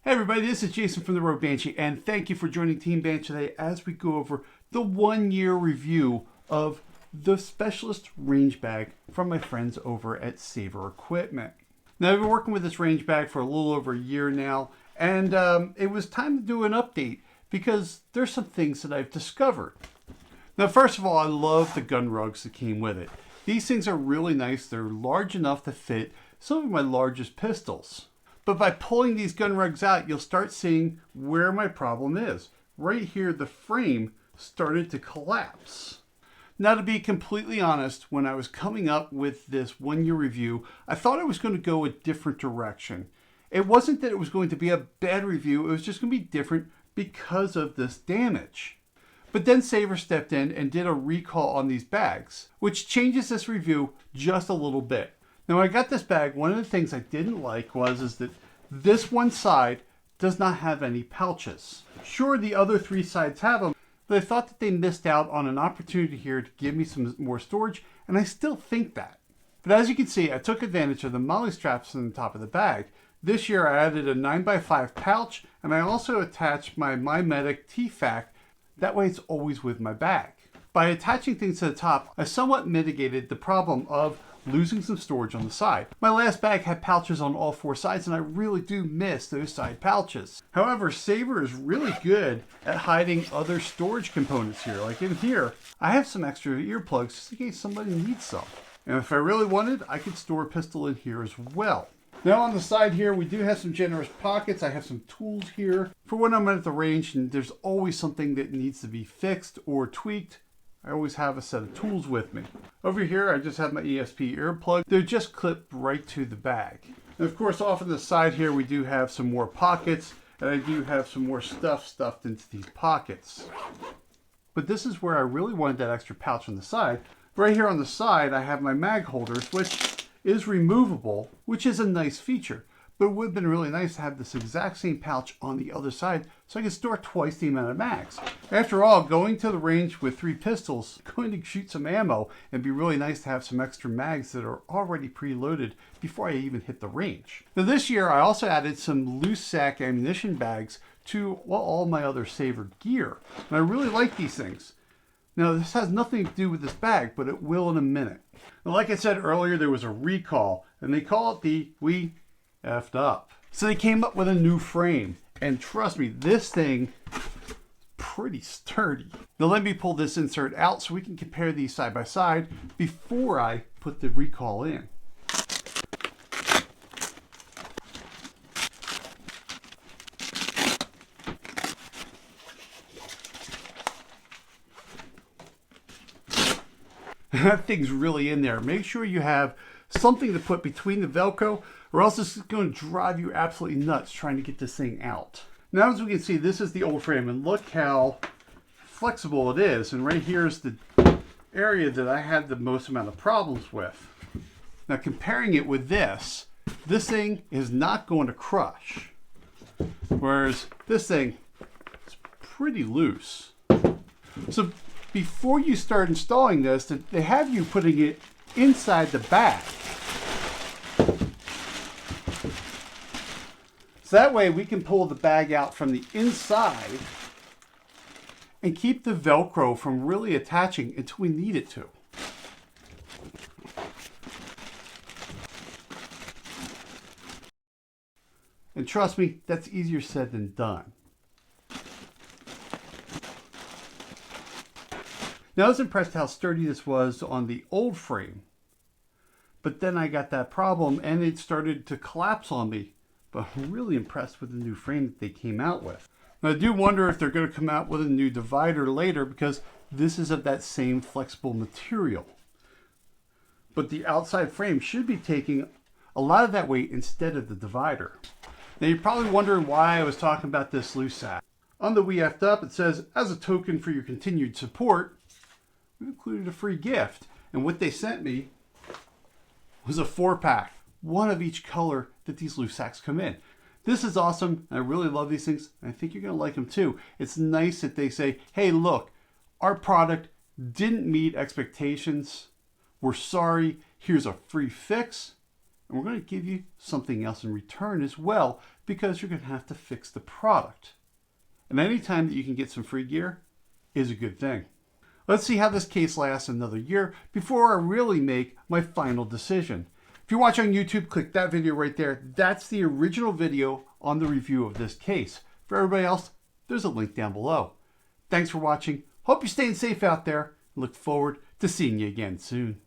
Hey everybody, this is Jason from the Rogue Banshee, and thank you for joining Team Banshee today as we go over the 1-year review of the Specialist range bag from my friends over at Saver Equipment. Now, I've been working with this range bag for a little over a year now, and it was time to do an update because there's some things that I've discovered. Now, first of all, I love the gun rugs that came with it. These things are really nice. They're large enough to fit some of my largest pistols. But by pulling these gun rugs out, you'll start seeing where my problem is. Right here, the frame started to collapse. Now, to be completely honest, when I was coming up with this 1-year review, I thought I was going to go a different direction. It wasn't that it was going to be a bad review, it was just going to be different because of this damage. But then Saver stepped in and did a recall on these bags, which changes this review just a little bit. Now, when I got this bag, one of the things I didn't like was that this one side does not have any pouches. Sure, the other 3 sides have them, but I thought that they missed out on an opportunity here to give me some more storage, and I still think that. But as you can see, I took advantage of the molly straps on the top of the bag. This year, I added a 9x5 pouch, and I also attached my MyMedic T-Fac. That way, it's always with my bag. By attaching things to the top, I somewhat mitigated the problem of losing some storage on the side. My last bag had pouches on all 4 sides, and I really do miss those side pouches. However, Saver is really good at hiding other storage components here. Like in here, I have some extra earplugs just in case somebody needs some. And if I really wanted, I could store a pistol in here as well. Now on the side here, we do have some generous pockets. I have some tools here for when I'm at the range and there's always something that needs to be fixed or tweaked. I always have a set of tools with me. Over here, I just have my ESP earplug. They're just clipped right to the bag. And of course, off on the side here, we do have some more pockets, and I do have some more stuff stuffed into these pockets. But this is where I really wanted that extra pouch on the side. Right here on the side, I have my mag holders, which is removable, which is a nice feature. But it would have been really nice to have this exact same pouch on the other side so I could store twice the amount of mags. After all, going to the range with 3 pistols, going to shoot some ammo, and be really nice to have some extra mags that are already preloaded before I even hit the range. Now this year, I also added some loose sack ammunition bags to all my other Saver gear. And I really like these things. Now this has nothing to do with this bag, but it will in a minute. Now, like I said earlier, there was a recall, and they call it the We Effed Up. So they came up with a new frame, and trust me, this thing is pretty sturdy. Now let me pull this insert out so we can compare these side by side before I put the recall in. That thing's really in there. Make sure you have something to put between the Velcro, or else it's going to drive you absolutely nuts trying to get this thing out. Now, as we can see, this is the old frame, and look how flexible it is. And right here is the area that I had the most amount of problems with. Now, comparing it with this thing is not going to crush, whereas this thing is pretty loose. So before you start installing this, they have you putting it inside the bag. So that way we can pull the bag out from the inside and keep the Velcro from really attaching until we need it to. And trust me, that's easier said than done. Now, I was impressed how sturdy this was on the old frame, but then I got that problem and it started to collapse on me. But I'm really impressed with the new frame that they came out with. Now, I do wonder if they're going to come out with a new divider later because this is of that same flexible material. But the outside frame should be taking a lot of that weight instead of the divider. Now, you're probably wondering why I was talking about this loose sack. On the We Effed Up, it says, as a token for your continued support, we included a free gift. And what they sent me was a 4-pack, one of each color that these loose sacks come in. This is awesome. I really love these things. I think you're going to like them too. It's nice that they say, hey, look, our product didn't meet expectations. We're sorry. Here's a free fix. And we're going to give you something else in return as well, because you're going to have to fix the product. And any time that you can get some free gear is a good thing. Let's see how this case lasts another year before I really make my final decision. If you watch on YouTube, click that video right there. That's the original video on the review of this case. For everybody else, there's a link down below. Thanks for watching. Hope you're staying safe out there. Look forward to seeing you again soon.